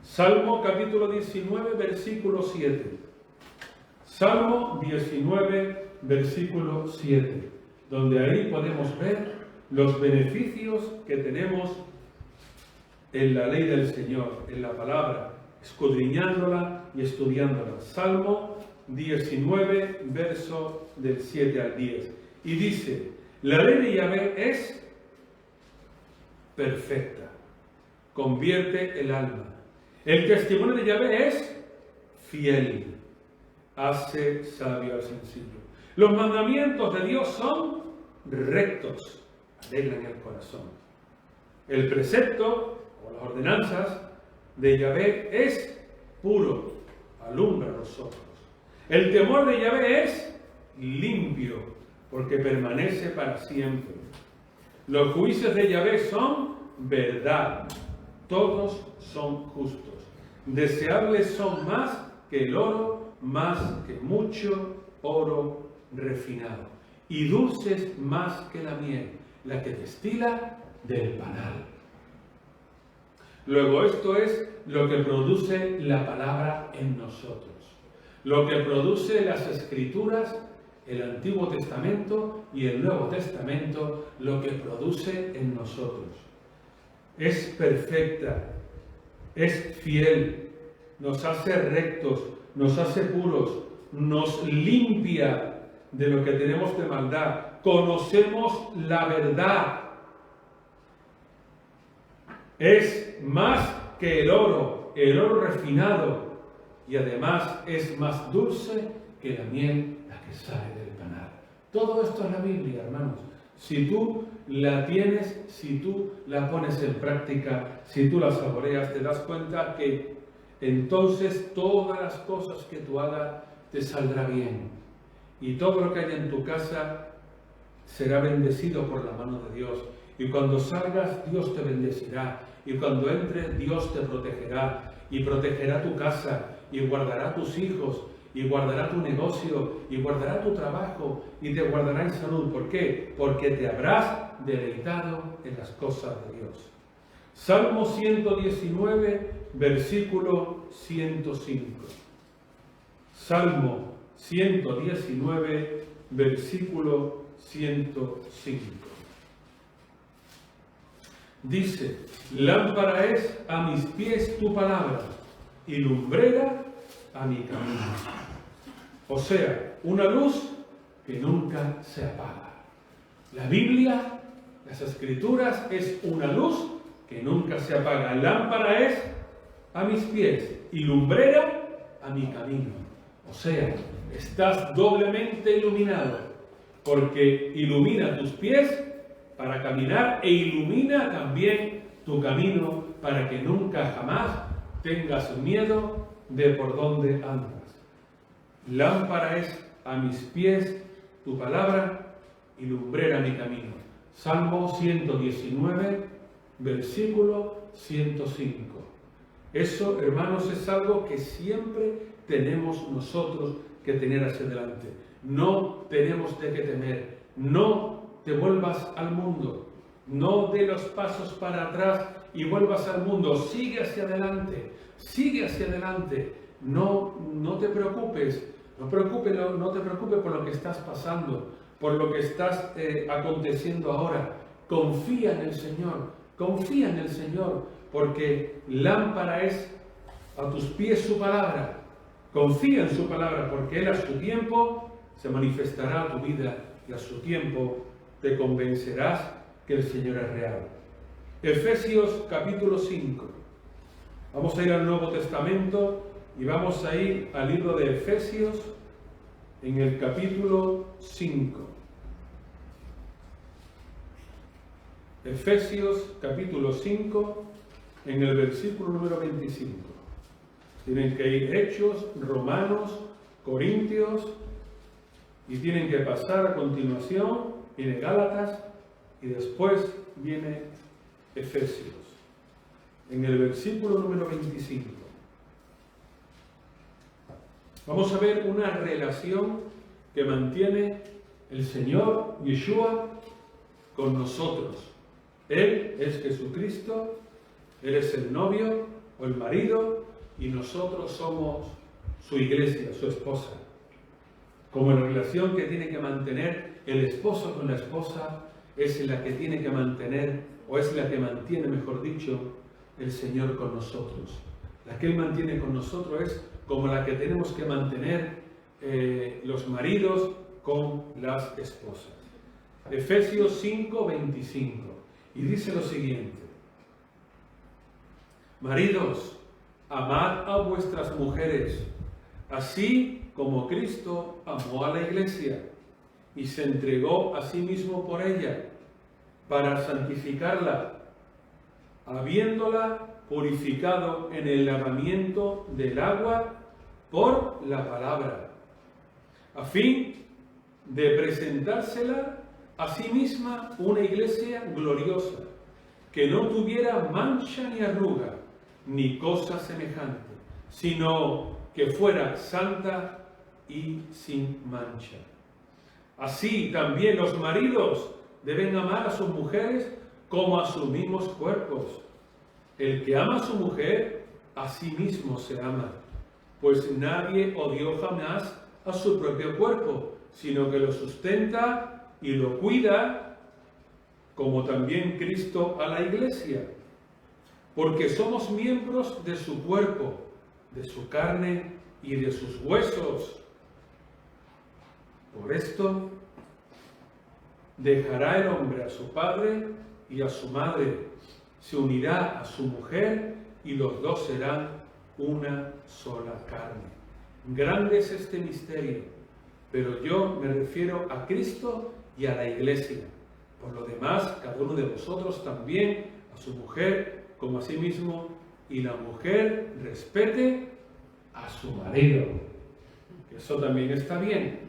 Salmo capítulo 19, versículo 7. Salmo 19, versículo 7. Donde ahí podemos ver los beneficios que tenemos en la ley del Señor, en la palabra, escudriñándola y estudiándola. Salmo 19, verso del 7 al 10. Y dice, la ley de Yahvé es perfecta, convierte el alma. El testimonio de Yahvé es fiel, hace sabio al sencillo. Los mandamientos de Dios son rectos, alegran el corazón. El precepto o las ordenanzas de Yahvé es puro, alumbra los ojos. El temor de Yahvé es limpio, porque permanece para siempre. Los juicios de Yahvé son verdad, todos son justos. Deseables son más que el oro, más que mucho oro refinado, y dulces más que la miel, la que destila del panal. Luego, esto es lo que produce la palabra en nosotros, lo que produce las Escrituras, el Antiguo Testamento y el Nuevo Testamento, lo que produce en nosotros. Es perfecta, es fiel, nos hace rectos, nos hace puros, nos limpia de lo que tenemos de maldad. Conocemos la verdad. Es más que el oro refinado, y además es más dulce que la miel, la que sale del panal. Todo esto es la Biblia, hermanos. Si tú la tienes, si tú la pones en práctica, si tú la saboreas, te das cuenta que entonces todas las cosas que tú hagas te saldrá bien. Y todo lo que haya en tu casa será bendecido por la mano de Dios. Y cuando salgas, Dios te bendecirá. Y cuando entres, Dios te protegerá. Y protegerá tu casa, y guardará tus hijos, y guardará tu negocio, y guardará tu trabajo, y te guardará en salud. ¿Por qué? Porque te habrás deleitado en las cosas de Dios. Salmo 119, versículo 105. Salmo 119, versículo 105. Dice: lámpara es a mis pies tu palabra y lumbrera a mi camino. O sea, una luz que nunca se apaga. La Biblia, las Escrituras, es una luz que nunca se apaga. Lámpara es a mis pies y lumbrera a mi camino. O sea, estás doblemente iluminado, porque ilumina tus pies para caminar e ilumina también tu camino para que nunca jamás tengas miedo de por dónde andas. Lámpara es a mis pies tu palabra y lumbrera mi camino. Salmo 119, versículo 105. Eso, hermanos, es algo que siempre tenemos nosotros que tener hacia adelante. No tenemos de qué temer. No te vuelvas al mundo. No dé los pasos para atrás y vuelvas al mundo. Sigue hacia adelante. Sigue hacia adelante. No te preocupes. No te preocupes por lo que estás pasando, por lo que estás aconteciendo ahora. Confía en el Señor. Confía en el Señor, porque lámpara es a tus pies su palabra. Confía en su palabra, porque Él a su tiempo se manifestará a tu vida y a su tiempo te convencerás que el Señor es real. Efesios capítulo 5. Vamos a ir al Nuevo Testamento y vamos a ir al libro de Efesios en el capítulo 5. Efesios capítulo 5 en el versículo número 25. Tienen que ir Hechos, Romanos, Corintios y tienen que pasar a continuación, viene Gálatas y después viene Efesios. En el versículo número 25. Vamos a ver una relación que mantiene el Señor Yeshua con nosotros. Él es Jesucristo, Él es el novio o el marido y nosotros somos su iglesia, su esposa. Como la relación que tiene que mantener el esposo con la esposa es la que tiene que mantener, o es la que mantiene, mejor dicho, el Señor con nosotros. La que Él mantiene con nosotros es como la que tenemos que mantener los maridos con las esposas. Efesios 5, 25. Y dice lo siguiente: maridos, amad a vuestras mujeres, así como Cristo amó a la iglesia y se entregó a sí mismo por ella, para santificarla, habiéndola purificado en el lavamiento del agua por la palabra, a fin de presentársela a sí misma una iglesia gloriosa, que no tuviera mancha ni arruga, ni cosa semejante, sino que fuera santa y sin mancha. Así también los maridos deben amar a sus mujeres como a sus mismos cuerpos. El que ama a su mujer, a sí mismo se ama, pues nadie odió jamás a su propio cuerpo, sino que lo sustenta y lo cuida, como también Cristo a la iglesia, porque somos miembros de su cuerpo, de su carne y de sus huesos. Por esto dejará el hombre a su padre y a su madre, se unirá a su mujer y los dos serán una sola carne. Grande es este misterio, pero yo me refiero a Cristo y a la Iglesia. Por lo demás, cada uno de vosotros también a su mujer como a sí mismo, y la mujer respete a su marido. Eso también está bien,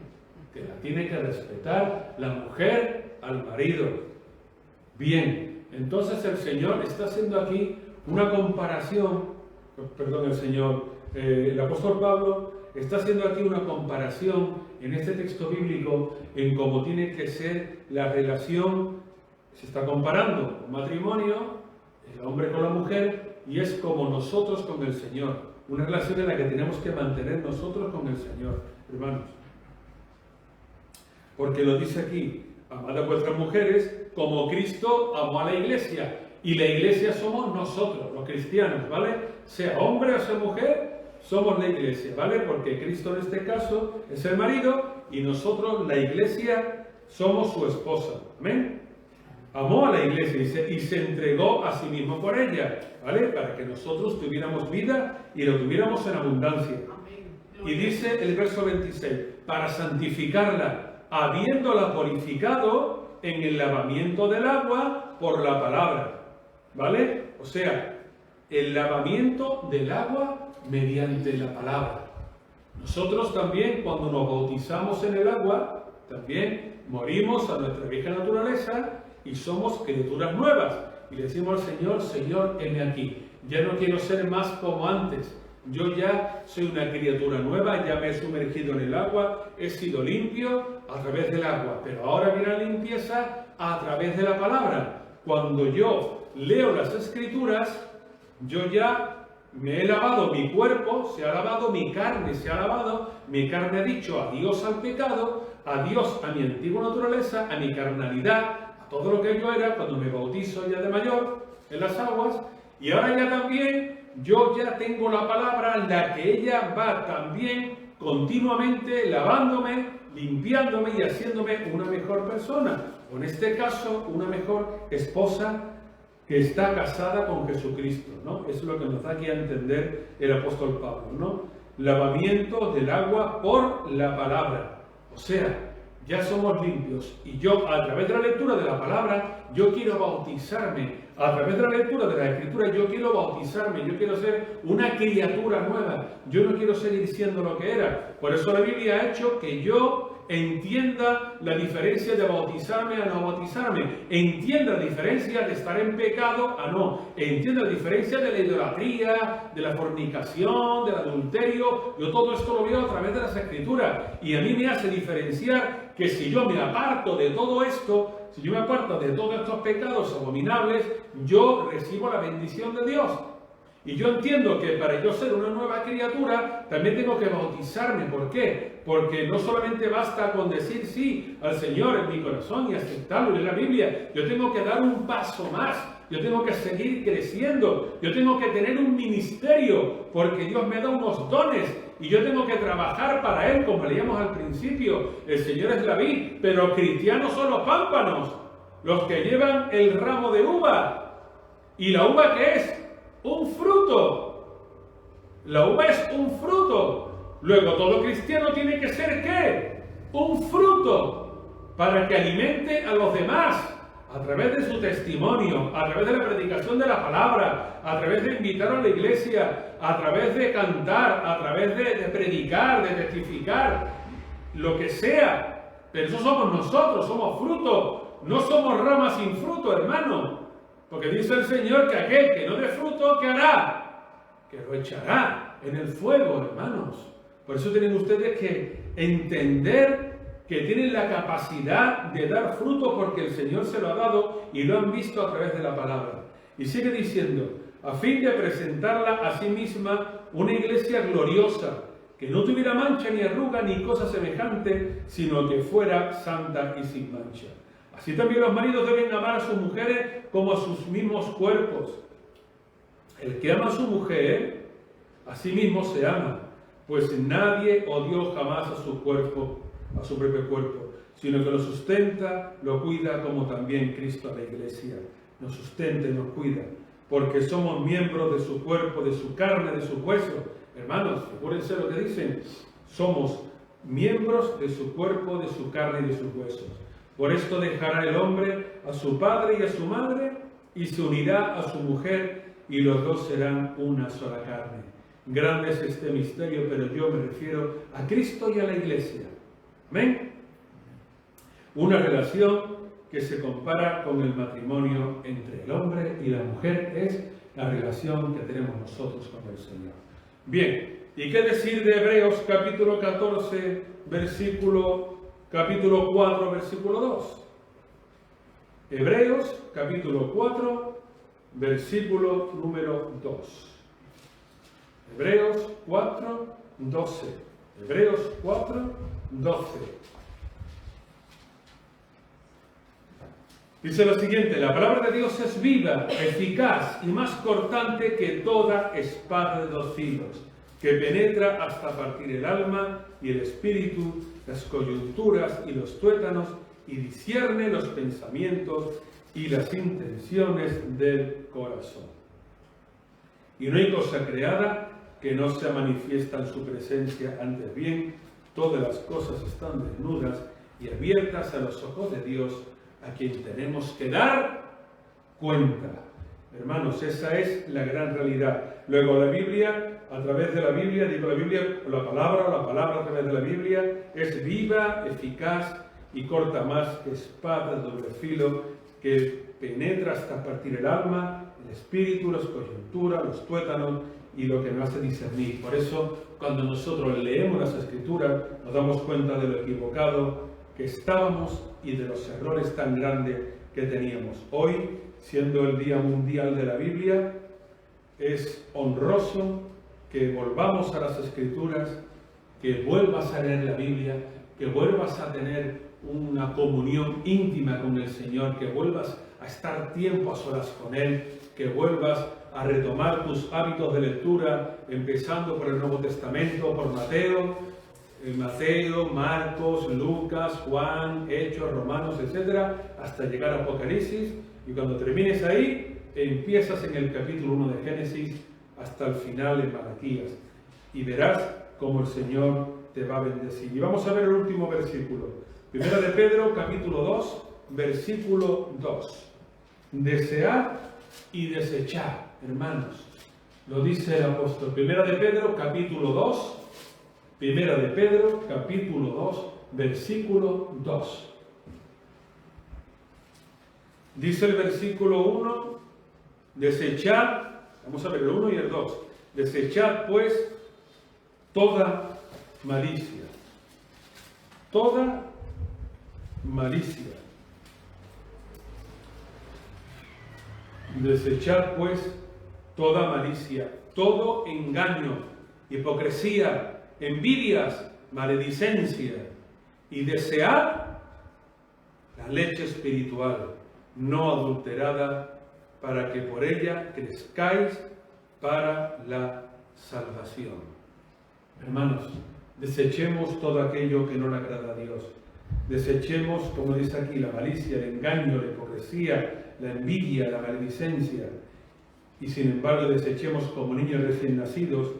que la tiene que respetar la mujer al marido. Bien, entonces el Señor está haciendo aquí una comparación, el apóstol Pablo está haciendo aquí una comparación en este texto bíblico en cómo tiene que ser la relación. Se está comparando un matrimonio, el hombre con la mujer, y es como nosotros con el Señor. Una relación en la que tenemos que mantener nosotros con el Señor, hermanos. Porque lo dice aquí, amad a vuestras mujeres como Cristo amó a la Iglesia. Y la Iglesia somos nosotros, los cristianos, ¿vale? Sea hombre o sea mujer, somos la Iglesia, ¿vale? Porque Cristo en este caso es el marido y nosotros, la Iglesia, somos su esposa. ¿Amén? Amó a la Iglesia y se entregó a sí mismo por ella, ¿vale? Para que nosotros tuviéramos vida y lo tuviéramos en abundancia. Y dice el verso 26, para santificarla, habiéndola purificado en el lavamiento del agua por la palabra, ¿vale? O sea, el lavamiento del agua mediante la palabra. Nosotros también, cuando nos bautizamos en el agua, también morimos a nuestra vieja naturaleza y somos criaturas nuevas. Y le decimos al Señor, Señor, heme aquí. Ya no quiero ser más como antes. Yo ya soy una criatura nueva, ya me he sumergido en el agua, he sido limpio a través del agua. Pero ahora viene la limpieza a través de la palabra. Cuando yo leo las Escrituras, yo ya me he lavado mi cuerpo, se ha lavado mi carne, se ha lavado, mi carne ha dicho adiós al pecado, adiós a mi antigua naturaleza, a mi carnalidad, a todo lo que yo era cuando me bautizo ya de mayor en las aguas, y ahora ya también yo ya tengo la palabra en la que ella va también continuamente lavándome, limpiándome y haciéndome una mejor persona, o en este caso una mejor esposa que está casada con Jesucristo, ¿no? Eso es lo que nos da aquí a entender el apóstol Pablo, ¿no? Lavamiento del agua por la palabra. O sea, ya somos limpios y yo a través de la lectura de la palabra, yo quiero bautizarme. A través de la lectura de la Escritura yo quiero bautizarme, yo quiero ser una criatura nueva. Yo no quiero seguir siendo lo que era. Por eso la Biblia ha hecho que yo entienda la diferencia de bautizarme a no bautizarme, entienda la diferencia de estar en pecado a no, entienda la diferencia de la idolatría, de la fornicación, del adulterio. Yo todo esto lo veo a través de las Escrituras y a mí me hace diferenciar que si yo me aparto de todo esto, si yo me aparto de todos estos pecados abominables, yo recibo la bendición de Dios. Y yo entiendo que para yo ser una nueva criatura, también tengo que bautizarme. ¿Por qué? Porque no solamente basta con decir sí al Señor en mi corazón y aceptarlo en la Biblia. Yo tengo que dar un paso más. Yo tengo que seguir creciendo. Yo tengo que tener un ministerio, porque Dios me da unos dones. Y yo tengo que trabajar para Él, como leíamos al principio. El Señor es la vid, pero cristianos son los pámpanos, los que llevan el ramo de uva. ¿Y la uva qué es? Un fruto. La uva es un fruto. Luego, todo cristiano tiene que ser ¿qué? Un fruto, para que alimente a los demás, a través de su testimonio, a través de la predicación de la palabra, a través de invitar a la iglesia, a través de cantar, a través de predicar, de testificar, lo que sea. Pero eso somos nosotros, somos fruto, no somos ramas sin fruto, hermano. Porque dice el Señor que aquel que no dé fruto, ¿qué hará? Que lo echará en el fuego, hermanos. Por eso tienen ustedes que entender que tienen la capacidad de dar fruto porque el Señor se lo ha dado y lo han visto a través de la palabra. Y sigue diciendo, a fin de presentarla a sí misma una iglesia gloriosa, que no tuviera mancha ni arruga ni cosa semejante, sino que fuera santa y sin mancha. Así también los maridos deben amar a sus mujeres como a sus mismos cuerpos. El que ama a su mujer, a sí mismo se ama, pues nadie odió jamás a su cuerpo, a su propio cuerpo, sino que lo sustenta, lo cuida, como también Cristo a la Iglesia. Nos sustenta y nos cuida, porque somos miembros de su cuerpo, de su carne, de su hueso. Hermanos, recuérdense lo que dicen, somos miembros de su cuerpo, de su carne y de sus huesos. Por esto dejará el hombre a su padre y a su madre, y se unirá a su mujer, y los dos serán una sola carne. Grande es este misterio, pero yo me refiero a Cristo y a la Iglesia. ¿Amén? Una relación que se compara con el matrimonio entre el hombre y la mujer, es la relación que tenemos nosotros con el Señor. Bien, ¿y qué decir de Hebreos capítulo 14, capítulo 4, versículo 2? Hebreos capítulo 4, versículo número 2. Hebreos 4, 12. Hebreos 4, 12. Dice lo siguiente: la palabra de Dios es viva, eficaz y más cortante que toda espada de dos filos, que penetra hasta partir el alma y el espíritu, las coyunturas y los tuétanos, y discierne los pensamientos y las intenciones del corazón. Y no hay cosa creada que no sea manifiesta en su presencia, antes bien, todas las cosas están desnudas y abiertas a los ojos de Dios, a quien tenemos que dar cuenta. Hermanos, esa es la gran realidad. Luego la Biblia, a través de la Biblia, la palabra a través de la Biblia es viva, eficaz y corta más que espada de doble filo, que penetra hasta partir el alma, el espíritu, las coyunturas, los tuétanos y lo que nos hace discernir. Por eso, cuando nosotros leemos las Escrituras, nos damos cuenta de lo equivocado que estábamos y de los errores tan grandes que teníamos. Hoy, siendo el Día Mundial de la Biblia, es honroso que volvamos a las Escrituras, que vuelvas a leer la Biblia, que vuelvas a tener una comunión íntima con el Señor, que vuelvas a estar tiempo a solas con Él, que vuelvas a retomar tus hábitos de lectura, empezando por el Nuevo Testamento, por Mateo, Marcos, Lucas, Juan, Hechos, Romanos, etc., hasta llegar a Apocalipsis, y cuando termines ahí, empiezas en el capítulo 1 de Génesis hasta el final en Malaquías, y verás cómo el Señor te va a bendecir. Y vamos a ver el último versículo. Primera de Pedro, capítulo 2, versículo 2. Desead y desechad, hermanos. Lo dice el apóstol. Primera de Pedro, capítulo 2. Primera de Pedro, capítulo 2, versículo 2. Dice el versículo 1, desechad, vamos a ver el 1 y el 2. Desechad pues toda malicia. Toda malicia. Desechad pues toda malicia, todo engaño, hipocresía, envidias, maledicencia, y desead la leche espiritual, no adulterada, para que por ella crezcáis para la salvación. Hermanos, desechemos todo aquello que no le agrada a Dios. Desechemos, como dice aquí, la malicia, el engaño, la hipocresía, la envidia, la maledicencia. Y sin embargo, desechemos como niños recién nacidos,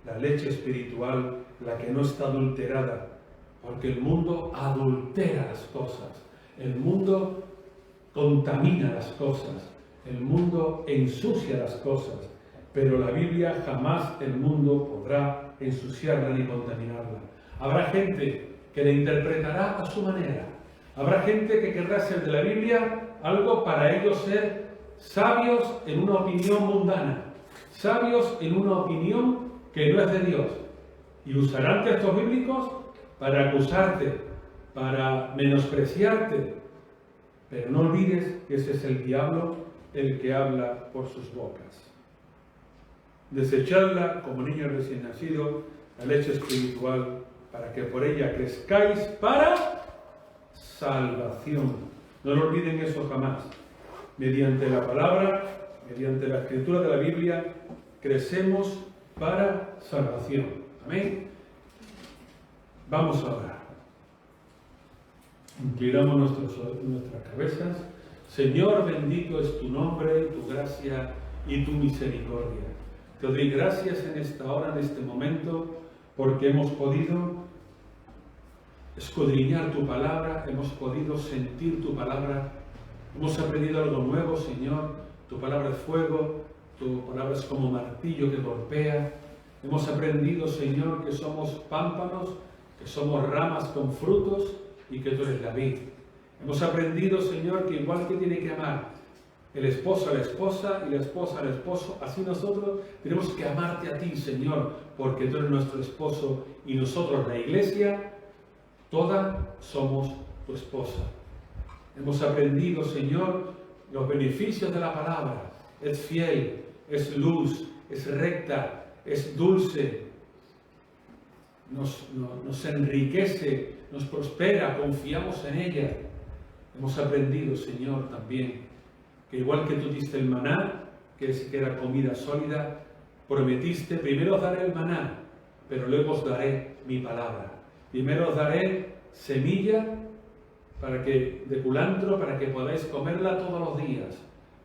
la leche espiritual, la que no está adulterada. Porque el mundo adultera las cosas. El mundo contamina las cosas. El mundo ensucia las cosas. Pero la Biblia jamás el mundo podrá ensuciarla ni contaminarla. Habrá gente que la interpretará a su manera. Habrá gente que querrá hacer de la Biblia algo para ellos ser sabios en una opinión mundana, sabios en una opinión que no es de Dios. Y usarán textos bíblicos para acusarte, para menospreciarte. Pero no olvides que ese es el diablo el que habla por sus bocas. Desechadla como niño recién nacido, la leche espiritual, para que por ella crezcáis para salvación. No lo olviden eso jamás. Mediante la palabra, mediante la escritura de la Biblia, crecemos para salvación. Amén. Vamos a orar. Inclinamos nuestras cabezas. Señor, bendito es tu nombre, tu gracia y tu misericordia. Te doy gracias en esta hora, en este momento, porque hemos podido escudriñar tu palabra, hemos podido sentir tu palabra, hemos aprendido algo nuevo, Señor. Tu palabra es fuego, tu palabra es como martillo que golpea. Hemos aprendido, Señor, que somos pámpanos, que somos ramas con frutos y que tú eres la vid. Hemos aprendido, Señor, que igual que tiene que amar el esposo a la esposa y la esposa al esposo, así nosotros tenemos que amarte a ti, Señor, porque tú eres nuestro esposo y nosotros, la iglesia, toda somos tu esposa. Hemos aprendido, Señor, los beneficios de la palabra. Es fiel, es luz, es recta, es dulce, nos enriquece, nos prospera, confiamos en ella. Hemos aprendido, Señor, también, que igual que tú diste el maná, que era comida sólida, prometiste, primero os daré el maná, pero luego os daré mi palabra. Primero os daré semilla de culantro para que podáis comerla todos los días,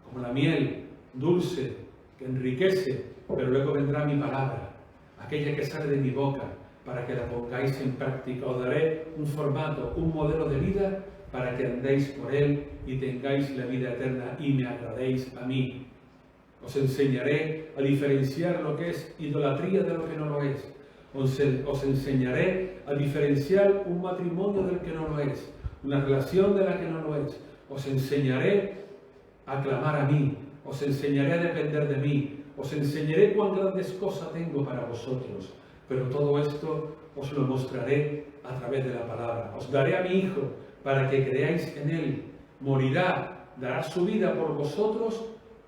como la miel dulce que enriquece, pero luego vendrá mi palabra, aquella que sale de mi boca, para que la pongáis en práctica. Os daré un formato, un modelo de vida para que andéis por él y tengáis la vida eterna y me agradéis a mí. Os enseñaré a diferenciar lo que es idolatría de lo que no lo es. Os enseñaré a diferenciar un matrimonio del que no lo es, una relación de la que no lo es. Os enseñaré a clamar a mí, os enseñaré a depender de mí, os enseñaré cuán grandes cosas tengo para vosotros. Pero todo esto os lo mostraré a través de la palabra. Os daré a mi Hijo para que creáis en Él. Morirá, dará su vida por vosotros,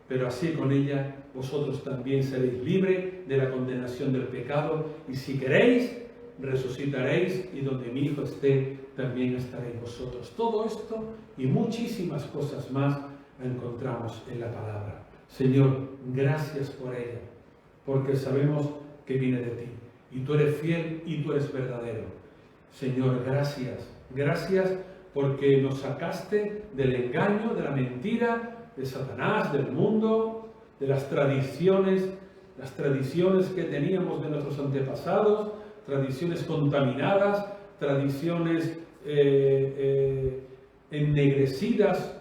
pero así con ella vosotros también seréis libres de la condenación del pecado. Y si queréis, resucitaréis y donde mi Hijo esté, también estaréis vosotros. Todo esto y muchísimas cosas más encontramos en la palabra. Señor, gracias por ella, porque sabemos que viene de ti. Y tú eres fiel y tú eres verdadero. Señor, gracias. Gracias porque nos sacaste del engaño, de la mentira, de Satanás, del mundo, de las tradiciones que teníamos de nuestros antepasados, tradiciones contaminadas, tradiciones ennegrecidas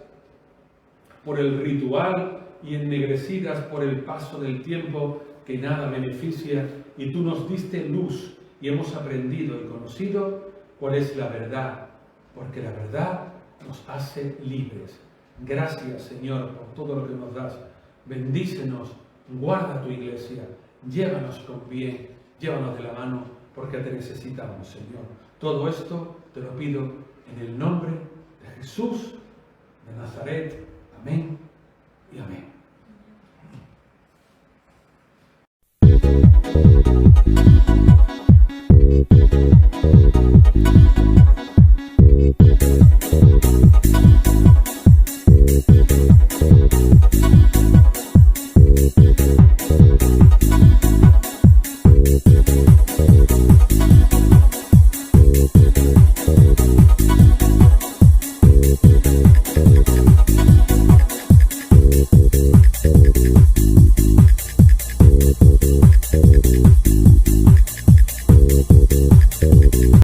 por el ritual y ennegrecidas por el paso del tiempo que nada beneficia. Y tú nos diste luz y hemos aprendido y conocido cuál es la verdad, porque la verdad nos hace libres. Gracias, Señor, por todo lo que nos das. Bendícenos, guarda tu iglesia, llévanos con bien, llévanos de la mano, porque te necesitamos, Señor. Todo esto te lo pido en el nombre de Jesús de Nazaret. Amén y amén.